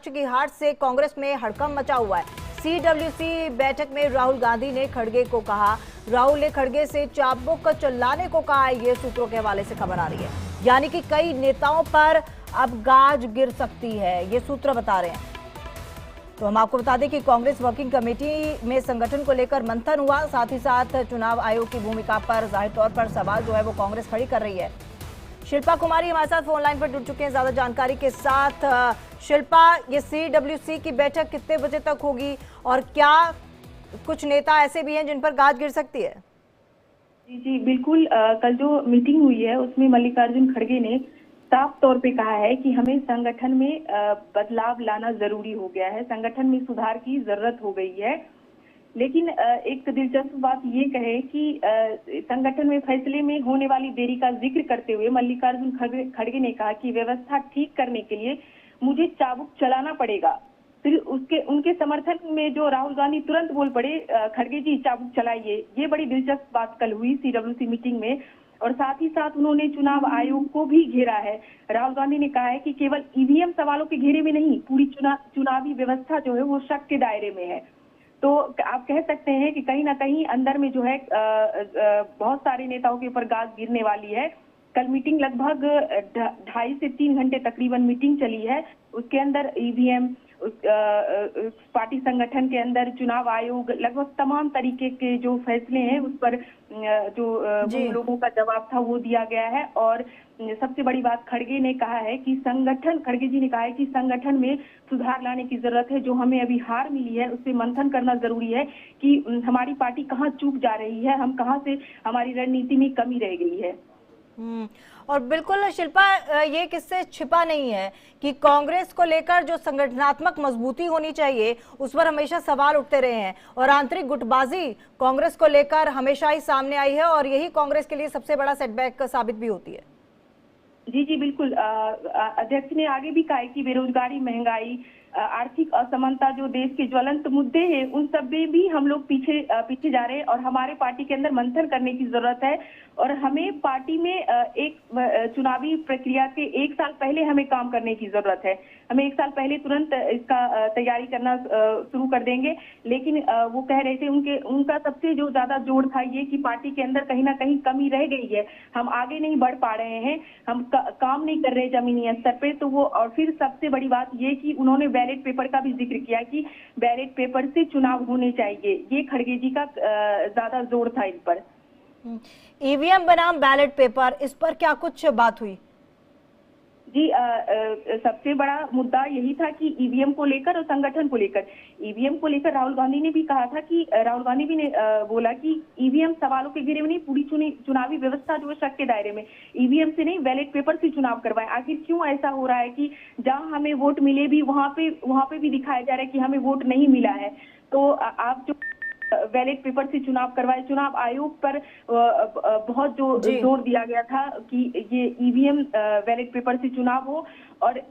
की हार से कांग्रेस में हड़कंप मचा हुआ है। सीडब्ल्यूसी बैठक में राहुल गांधी ने खड़गे को कहा, राहुल ने खड़गे से चाबुक चलाने को कहा है। ये सूत्रों के हवाले से खबर आ रही है, यानी कि कई नेताओं पर अब गाज गिर सकती है, ये सूत्र बता रहे हैं। तो हम आपको बता दें कि कांग्रेस वर्किंग कमेटी में संगठन को लेकर मंथन हुआ, साथ ही साथ चुनाव आयोग की भूमिका पर जाहिर तौर पर सवाल जो है वो कांग्रेस खड़ी कर रही है। शिल्पा कुमारी हमारे साथ फोन लाइन पर जुड़ चुके हैं ज्यादा जानकारी के साथ। शिल्पा, ये सीडब्ल्यूसी की बैठक कितने बजे तक होगी और क्या कुछ नेता ऐसे भी हैं जिन पर गाज गिर सकती है? जी बिल्कुल। कल जो मीटिंग हुई है उसमें मल्लिकार्जुन खड़गे ने साफ तौर पे कहा है कि हमें संगठन में बदलाव लाना जरूरी हो गया है, संगठन में सुधार की जरूरत हो गई है। लेकिन एक दिलचस्प बात ये कहे कि संगठन में फैसले में होने वाली देरी का जिक्र करते हुए मल्लिकार्जुन खड़गे ने कहा कि व्यवस्था ठीक करने के लिए मुझे चाबुक चलाना पड़ेगा। फिर उनके समर्थन में जो राहुल गांधी तुरंत बोल पड़े, खड़गे जी चाबुक चलाइए। ये बड़ी दिलचस्प बात कल हुई सीडब्ल्यूसी मीटिंग में। और साथ ही साथ उन्होंने चुनाव आयोग को भी घेरा है। राहुल गांधी ने कहा है कि केवल ईवीएम सवालों के घेरे में नहीं, पूरी चुनावी व्यवस्था जो है वो शक के दायरे में है। तो आप कह सकते हैं कि कहीं ना कहीं अंदर में जो है बहुत सारे नेताओं के ऊपर गाज गिरने वाली है। कल मीटिंग लगभग 2.5 से 3 घंटे तकरीबन मीटिंग चली है। उसके अंदर ईवीएम, पार्टी संगठन के अंदर चुनाव आयोग, लगभग तमाम तरीके के जो फैसले हैं उस पर जो लोगों का जवाब था वो दिया गया है। और सबसे बड़ी बात खड़गे ने कहा है कि खड़गे जी ने कहा है कि संगठन में सुधार लाने की जरूरत है। जो हमें अभी हार मिली है उससे मंथन करना जरूरी है कि हमारी पार्टी कहाँ चूक जा रही है, हम कहाँ से हमारी रणनीति में कमी रह गई है। और बिल्कुल शिल्पा, ये किससे छिपा नहीं है कि कांग्रेस को लेकर जो संगठनात्मक मजबूती होनी चाहिए उस पर हमेशा सवाल उठते रहे हैं और आंतरिक गुटबाजी कांग्रेस को लेकर हमेशा ही सामने आई है और यही कांग्रेस के लिए सबसे बड़ा सेटबैक साबित भी होती है। जी बिल्कुल। अध्यक्ष ने आगे भी कहा है कि बेरोजगारी, महंगाई, आर्थिक असमानता जो देश के ज्वलंत मुद्दे हैं उन सब में भी हम लोग पीछे जा रहे हैं और हमारे पार्टी के अंदर मंथन करने की जरूरत है। और हमें पार्टी में एक चुनावी प्रक्रिया के 1 साल पहले हमें काम करने की जरूरत है। हमें 1 साल पहले तुरंत इसका तैयारी करना शुरू कर देंगे। लेकिन वो कह रहे थे उनका सबसे जो ज्यादा जोर था ये कि पार्टी के अंदर कहीं ना कहीं कमी रह गई है, हम आगे नहीं बढ़ पा रहे हैं, हम काम नहीं कर रहे जमीनी स्तर पे। तो वो, और फिर सबसे बड़ी बात ये कि उन्होंने बैलेट पेपर का भी जिक्र किया कि बैलेट पेपर से चुनाव होने चाहिए। ये खड़गे जी का ज्यादा जोर था इन पर। ईवीएम बनाम बैलेट पेपर, इस पर क्या कुछ बात हुई? जी सबसे बड़ा मुद्दा यही था कि ईवीएम को लेकर और संगठन को लेकर। ईवीएम को लेकर राहुल गांधी ने भी कहा था कि राहुल गांधी भी ने बोला कि ईवीएम सवालों के घेरे में नहीं, पूरी चुनावी व्यवस्था जो है शक के दायरे में, ईवीएम से नहीं बैलेट पेपर से चुनाव करवाए। आखिर क्यों ऐसा हो रहा है कि जहां हमें वोट मिले भी वहां पे भी दिखाया जा रहा है कि हमें वोट नहीं मिला है। तो आप जो बैलेट पेपर से चुनाव करवाए, चुनाव आयोग पर बहुत जोर दिया गया था कि ये ईवीएम बैलेट पेपर से चुनाव हो। और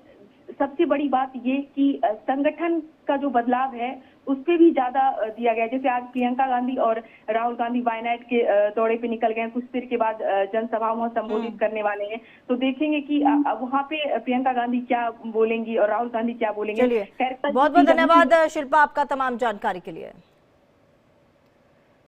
सबसे बड़ी बात ये कि संगठन का जो बदलाव है उस पर भी ज्यादा दिया गया। जैसे आज प्रियंका गांधी और राहुल गांधी वायनाड के दौरे पे निकल गए, कुछ देर के बाद जनसभा वहां संबोधित करने वाले हैं। तो देखेंगे कि वहां पे प्रियंका गांधी क्या बोलेंगी और राहुल गांधी क्या बोलेंगे। बहुत बहुत धन्यवाद शिल्पा आपका तमाम जानकारी के लिए।